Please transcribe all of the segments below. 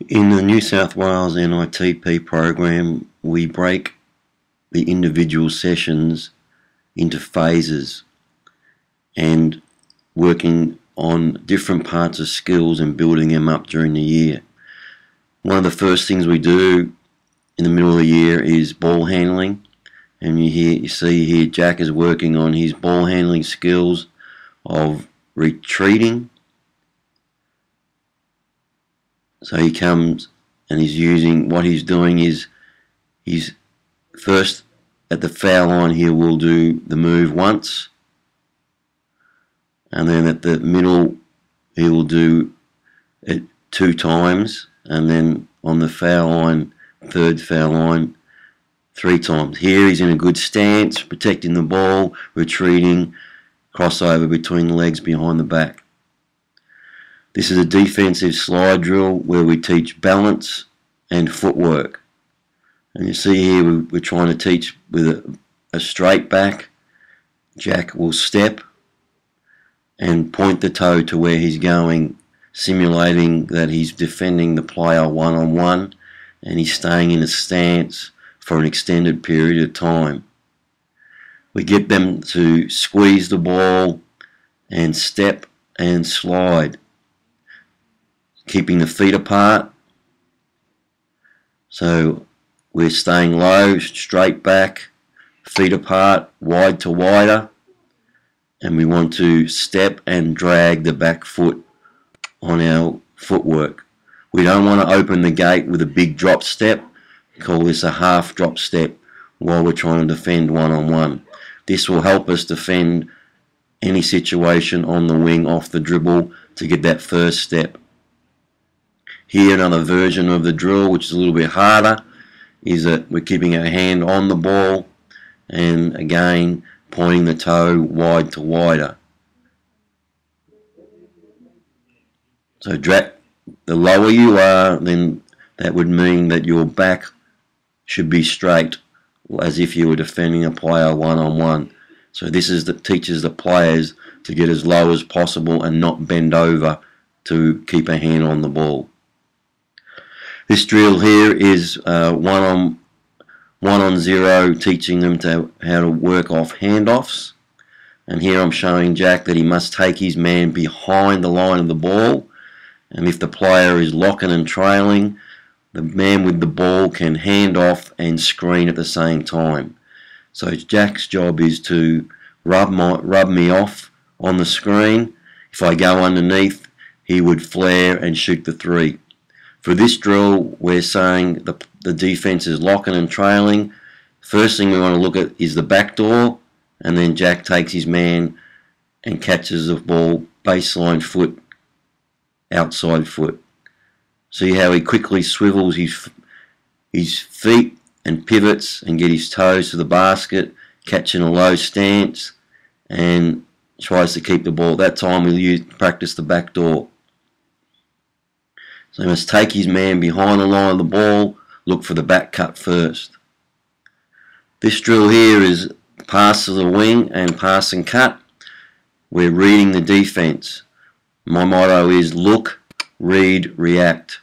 In the New South Wales NITP program, we break the individual sessions into phases and working on different parts of skills and building them up during the year. One of the first things we do in the middle of the year is ball handling, and you see here Jack is working on his ball handling skills of retreating. So he comes and he's using, what he's doing is he's first at the foul line he will do the move once, and then at the middle he will do it 2 times, and then on the foul line, third foul line, 3 times. Here he's in a good stance, protecting the ball, retreating, crossover between the legs behind the back. This is a defensive slide drill where we teach balance and footwork. And you see here we're trying to teach with a straight back. Jack will step and point the toe to where he's going, simulating that he's defending the player one-on-one, and he's staying in a stance for an extended period of time. We get them to squeeze the ball and step and slide, keeping the feet apart. So we're staying low, straight back, feet apart, wide to wider, and we want to step and drag the back foot on our footwork. We don't want to open the gate with a big drop step. We call this a half drop step while we're trying to defend one-on-one. This will help us defend any situation on the wing off the dribble to get that first step. Here another version of the drill, which is a little bit harder, is that we're keeping our hand on the ball and again pointing the toe wide to wider. So the lower you are, then that would mean that your back should be straight, as if you were defending a player one-on-one. So this is that teaches the players to get as low as possible and not bend over to keep a hand on the ball. This drill here is one on zero, teaching them how to work off handoffs. And here I'm showing Jack that he must take his man behind the line of the ball. And if the player is locking and trailing, the man with the ball can hand off and screen at the same time. So Jack's job is to rub me off on the screen. If I go underneath, he would flare and shoot the 3. For this drill, we're saying the defense is locking and trailing. First thing we want to look at is the back door, and then Jack takes his man and catches the ball baseline foot, outside foot. See how he quickly swivels his feet and pivots and get his toes to the basket, catching a low stance, and tries to keep the ball. At that time we'll practice the back door. So he must take his man behind the line of the ball, look for the back cut first. This drill here is pass to the wing and pass and cut. We're reading the defense. My motto is look, read, react.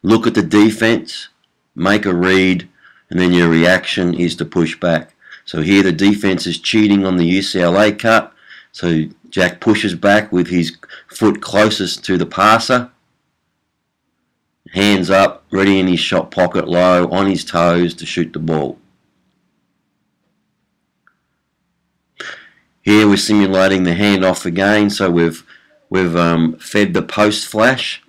Look at the defense, make a read, and then your reaction is to push back. So here the defense is cheating on the UCLA cut. So Jack pushes back with his foot closest to the passer. Hands up, ready in his shot pocket, low, on his toes to shoot the ball. Here we're simulating the handoff again, so we've fed the post flash,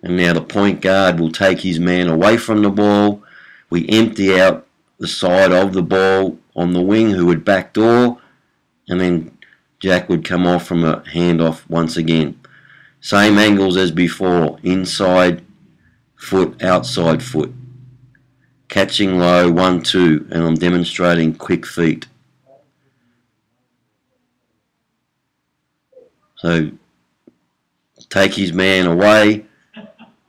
and now the point guard will take his man away from the ball. We empty out the side of the ball on the wing, who would backdoor, and then Jack would come off from a handoff once again. Same angles as before, inside foot, outside foot. Catching low, 1-2, and I'm demonstrating quick feet. So take his man away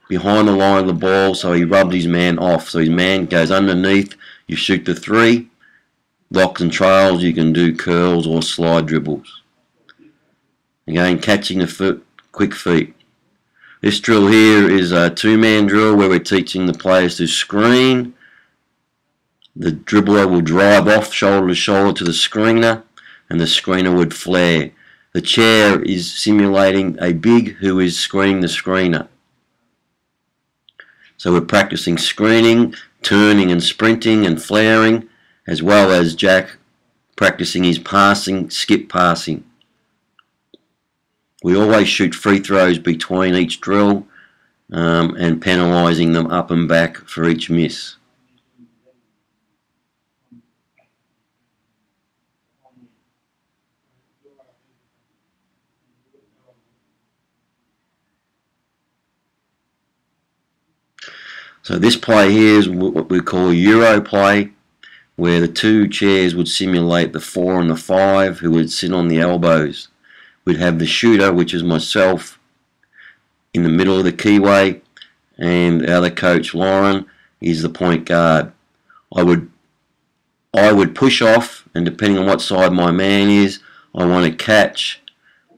behind the line of the ball, so he rubbed his man off. So his man goes underneath, you shoot the 3. Locks and trails, you can do curls or slide dribbles. Again, catching the foot, quick feet. This drill here is a two-man drill where we're teaching the players to screen. The dribbler will drive off shoulder to shoulder to the screener, and the screener would flare. The chair is simulating a big who is screening the screener. So we're practicing screening, turning and sprinting and flaring, as well as Jack practicing his passing, skip passing. We always shoot free throws between each drill and penalising them up and back for each miss. So this play here is what we call a Euro play, where the two chairs would simulate the 4 and the 5 who would sit on the elbows. We'd have the shooter, which is myself, in the middle of the keyway, and our other coach, Lauren, is the point guard. I would push off, and depending on what side my man is, I want to catch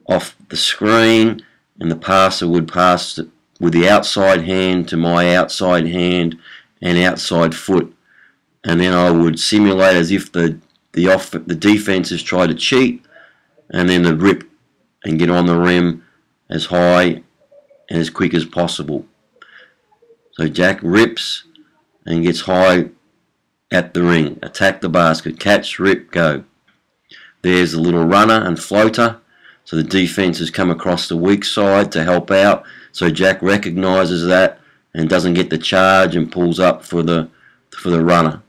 off the screen, and the passer would pass with the outside hand to my outside hand and outside foot, and then I would simulate as if the defense has tried to cheat, and then the rip and get on the rim as high and as quick as possible. So Jack rips and gets high at the ring, attack the basket, catch, rip, go. There's a little runner and floater, so the defense has come across the weak side to help out. So Jack recognises that and doesn't get the charge and pulls up for the runner.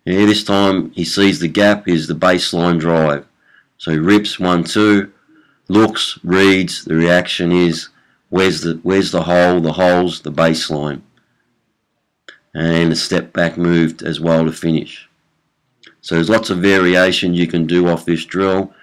Here this time he sees the gap is the baseline drive. So he rips 1-2, looks, reads. The reaction is where's the hole? The hole's the baseline. And a step back moved as well to finish. So there's lots of variations you can do off this drill.